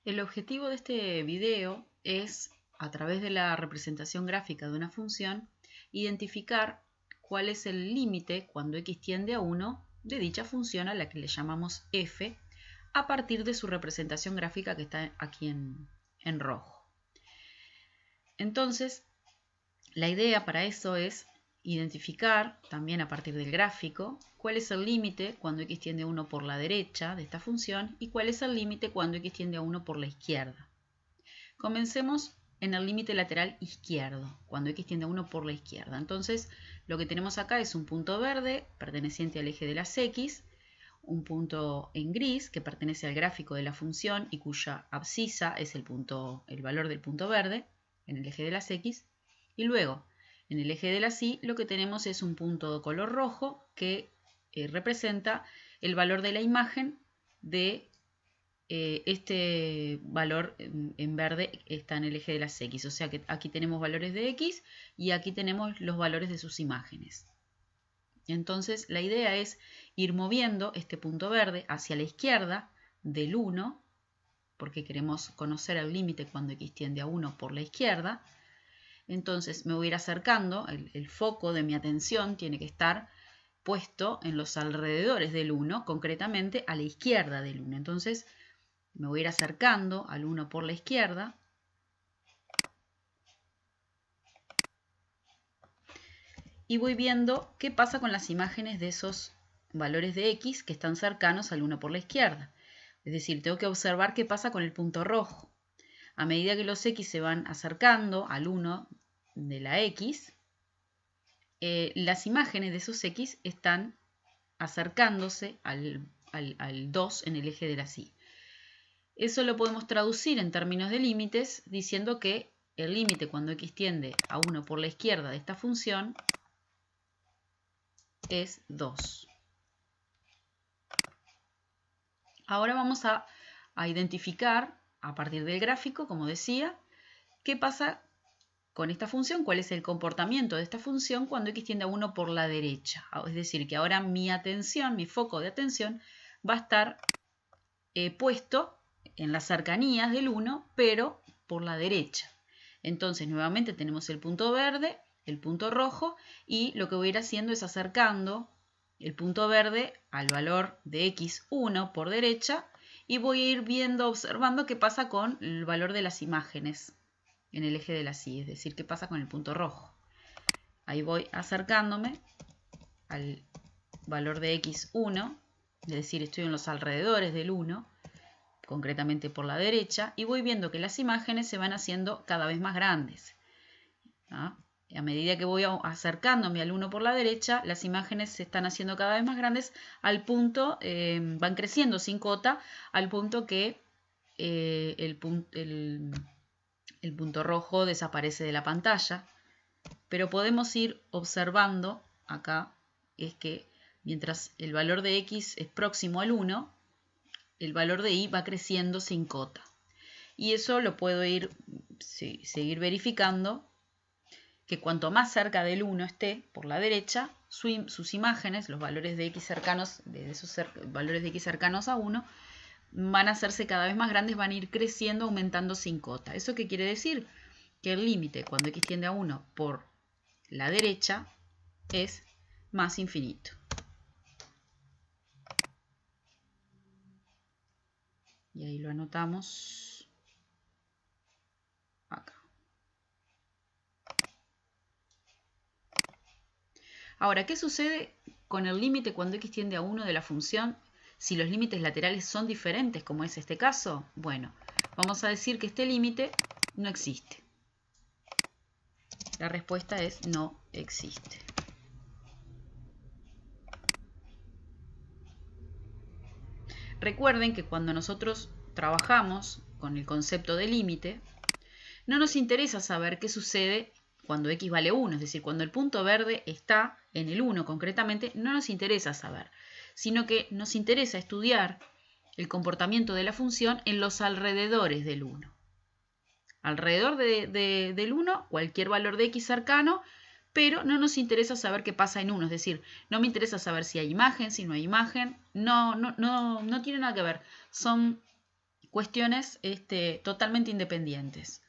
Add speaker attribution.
Speaker 1: El objetivo de este video es, a través de la representación gráfica de una función, identificar cuál es el límite cuando x tiende a 1 de dicha función a la que le llamamos f, a partir de su representación gráfica que está aquí en rojo. Entonces, la idea para eso es identificar, también a partir del gráfico, cuál es el límite cuando x tiende a 1 por la derecha de esta función y cuál es el límite cuando x tiende a 1 por la izquierda. Comencemos en el límite lateral izquierdo, cuando x tiende a 1 por la izquierda. Entonces, lo que tenemos acá es un punto verde perteneciente al eje de las x, un punto en gris que pertenece al gráfico de la función y cuya abscisa es el valor del punto verde en el eje de las x, y luego en el eje de las y lo que tenemos es un punto de color rojo que representa el valor de la imagen de este valor en verde está en el eje de las x, o sea que aquí tenemos valores de x y aquí tenemos los valores de sus imágenes. Entonces la idea es ir moviendo este punto verde hacia la izquierda del 1, porque queremos conocer el límite cuando x tiende a 1 por la izquierda. Entonces me voy a ir acercando, el foco de mi atención tiene que estar puesto en los alrededores del 1, concretamente a la izquierda del 1. Entonces me voy a ir acercando al 1 por la izquierda. Y voy viendo qué pasa con las imágenes de esos valores de x que están cercanos al 1 por la izquierda. Es decir, tengo que observar qué pasa con el punto rojo. A medida que los x se van acercando al 1 de la x, las imágenes de esos x están acercándose al 2 en el eje de las y. Eso lo podemos traducir en términos de límites diciendo que el límite cuando x tiende a 1 por la izquierda de esta función es 2. Ahora vamos a identificar a partir del gráfico, como decía, qué pasa con esta función, cuál es el comportamiento de esta función cuando x tiende a 1 por la derecha. Es decir, que ahora mi atención, mi foco de atención va a estar puesto en las cercanías del 1, pero por la derecha. Entonces, nuevamente tenemos el punto verde, el punto rojo, y lo que voy a ir haciendo es acercando el punto verde al valor de x1 por derecha, y voy a ir viendo, observando qué pasa con el valor de las imágenes en el eje de las y, es decir, qué pasa con el punto rojo. Ahí voy acercándome al valor de x1, es decir, estoy en los alrededores del 1, concretamente por la derecha, y voy viendo que las imágenes se van haciendo cada vez más grandes. ¿Ah? A medida que voy acercándome al 1 por la derecha, las imágenes se están haciendo cada vez más grandes al punto, van creciendo sin cota, al punto que el punto rojo desaparece de la pantalla. Pero podemos ir observando acá, es que mientras el valor de x es próximo al 1, el valor de y va creciendo sin cota. Y eso lo puedo seguir verificando, que cuanto más cerca del 1 esté por la derecha, sus imágenes, los valores de x cercanos, de esos valores de x cercanos a 1, van a hacerse cada vez más grandes, van a ir creciendo, aumentando sin cota. ¿Eso qué quiere decir? Que el límite cuando x tiende a 1 por la derecha es más infinito. Y ahí lo anotamos acá. Ahora, ¿qué sucede con el límite cuando x tiende a 1 de la función si los límites laterales son diferentes, como es este caso? Bueno, vamos a decir que este límite no existe. La respuesta es no existe. Recuerden que cuando nosotros trabajamos con el concepto de límite, no nos interesa saber qué sucede cuando x vale 1, es decir, cuando el punto verde está en el 1 concretamente, no nos interesa saber, sino que nos interesa estudiar el comportamiento de la función en los alrededores del 1. Alrededor del 1, cualquier valor de x cercano, pero no nos interesa saber qué pasa en 1, es decir, no me interesa saber si hay imagen, si no hay imagen, no tiene nada que ver, son cuestiones totalmente independientes.